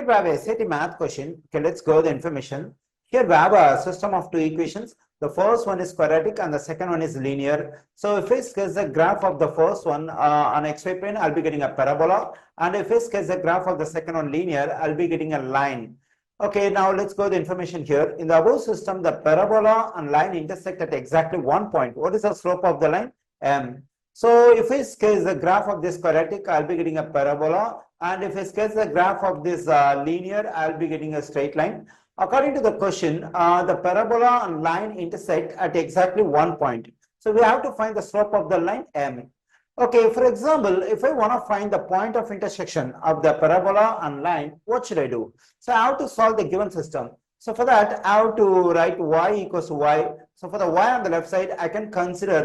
Here we have a SAT math question. Okay, let's go the information. Here we have a system of two equations. The first one is quadratic and the second one is linear. So if I sketch the graph of the first one on xy plane, I'll be getting a parabola. And if I sketch the graph of the second one linear, I'll be getting a line. Okay, now let's go the information here. In the above system, the parabola and line intersect at exactly one point. What is the slope of the line? M. So if I sketch the graph of this quadratic, I'll be getting a parabola. And if I sketch the graph of this linear, I'll be getting a straight line. According to the question, the parabola and line intersect at exactly one point. So we have to find the slope of the line M. Okay, for example, if I want to find the point of intersection of the parabola and line, what should I do? So I have to solve the given system. So for that, I have to write y equals to y. So for the y on the left side, I can consider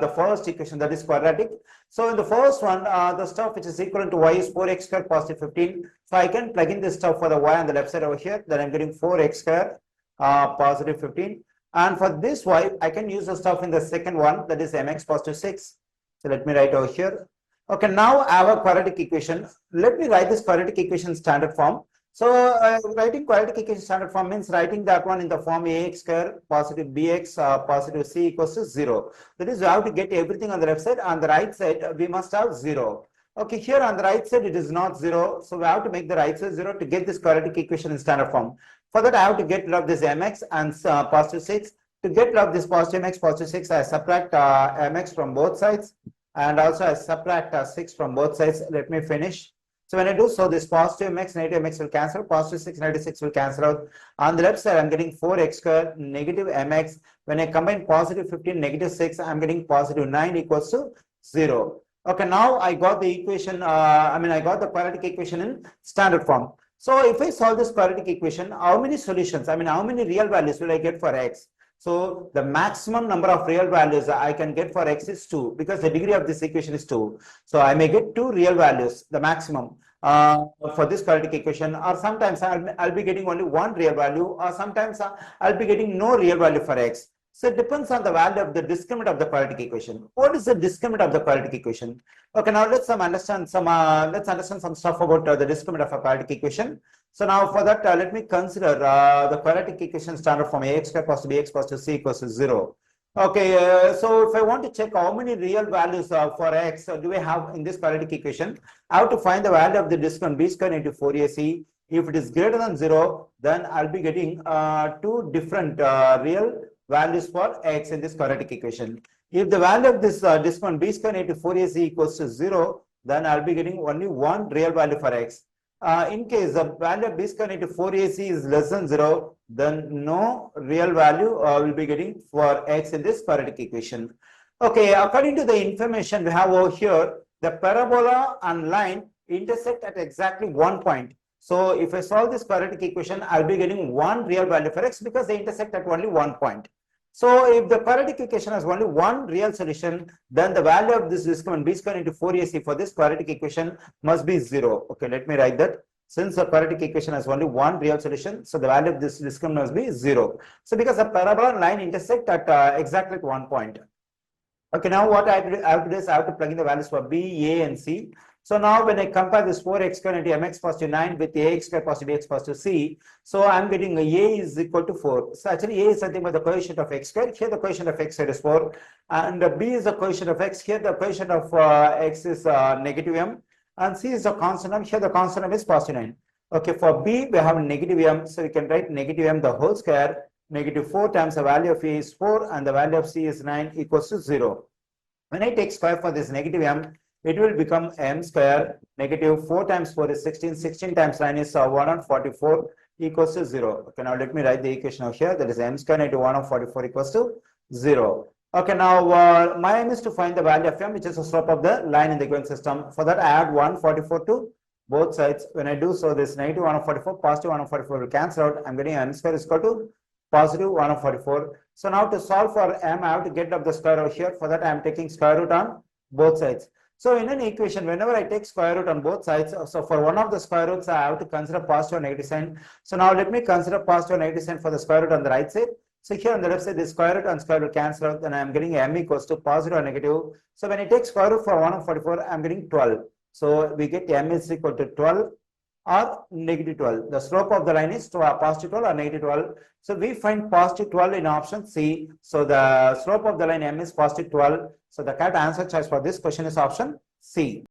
the first equation, that is quadratic. So in the first one, the stuff which is equal to y is 4x squared positive 15. So I can plug in this stuff for the y on the left side over here. Then I'm getting 4x squared positive 15. And for this y, I can use the stuff in the second one, that is mx positive 6. So let me write over here. Okay, now I have a quadratic equation. Let me write this quadratic equation standard form. So writing quadratic equation standard form means writing that one in the form ax square positive bx positive c equals to 0. That is, we have to get everything on the left side. On the right side, we must have 0. Okay, here on the right side, it is not 0. So we have to make the right side 0 to get this quadratic equation in standard form. For that, I have to get rid of this mx and positive 6. To get rid of this positive mx, positive 6, I subtract mx from both sides. And also I subtract 6 from both sides. Let me finish. So when I do so, this positive mx, negative mx will cancel. Positive 6, negative 6 will cancel out. On the left side, I'm getting 4x squared, negative mx. When I combine positive 15, negative 6, I'm getting positive 9 equals to 0. Okay, now I got the equation, I got the quadratic equation in standard form. So if I solve this quadratic equation, how many solutions, how many real values will I get for x? So the maximum number of real values I can get for x is 2, because the degree of this equation is 2. So I may get 2 real values, the maximum for this quadratic equation, or sometimes I'll be getting only 1 real value, or sometimes I'll be getting no real value for x. So it depends on the value of the discriminant of the quadratic equation. What is the discriminant of the quadratic equation? Okay, now let's understand some stuff about the discriminant of a quadratic equation. So now for that, let me consider the quadratic equation standard form ax squared positive bx positive c equals to 0. Okay, so if I want to check how many real values for x do we have in this quadratic equation, I have to find the value of the discriminant b squared into 4ac. If it is greater than 0, then I'll be getting 2 different real values for x in this quadratic equation. If the value of this discriminant b squared into 4ac equals to 0, then I'll be getting only 1 real value for x. In case the value of b squared into 4ac is less than 0, then no real value will be getting for x in this quadratic equation. Okay, according to the information we have over here, the parabola and line intersect at exactly one point. So if I solve this quadratic equation, I'll be getting 1 real value for x because they intersect at only one point. So if the quadratic equation has only one real solution, then the value of this discriminant b squared into 4ac for this quadratic equation must be 0. Okay, let me write that. Since the quadratic equation has only one real solution, so the value of this discriminant must be 0. So because the parabola and line intersect at exactly at one point. Okay, now what I have to do is I have to plug in the values for b, a, and c. So now when I compare this 4x squared into mx positive 9 with ax squared positive bx positive c, so I'm getting a is equal to 4. So actually a is something about the coefficient of x squared. Here the coefficient of x squared is 4. And b is the coefficient of x. Here the coefficient of x is negative m. And c is the constant m. Here the constant m is positive 9. Okay, for b we have negative m. So we can write negative m the whole square. Negative 4 times the value of a is 4 and the value of c is 9 equals to 0. When I take square for this negative m, it will become m square. Negative 4 times 4 is 16. 16 times 9 is 144 equals to 0. Okay, now let me write the equation over here. That is m square into 144 equals to 0. Okay, now my aim is to find the value of m, which is the slope of the line in the given system. For that, I add 144 to both sides. When I do so, this negative 144, positive 144 will cancel out. I'm getting m square is equal to positive 144. So now to solve for m, I have to get up the square over here. For that, I am taking square root on both sides. So in an equation, whenever I take square root on both sides, so for one of the square roots, I have to consider positive or negative sign. So now let me consider positive or negative sign for the square root on the right side. So here on the left side, the square root and square root cancel out, then I am getting m equals to positive or negative. So when I take square root for 144, I am getting 12. So we get m is equal to 12 or negative 12. The slope of the line is positive 12 or negative 12. So we find positive 12 in option C. So the slope of the line M is positive 12. So the correct answer choice for this question is option C.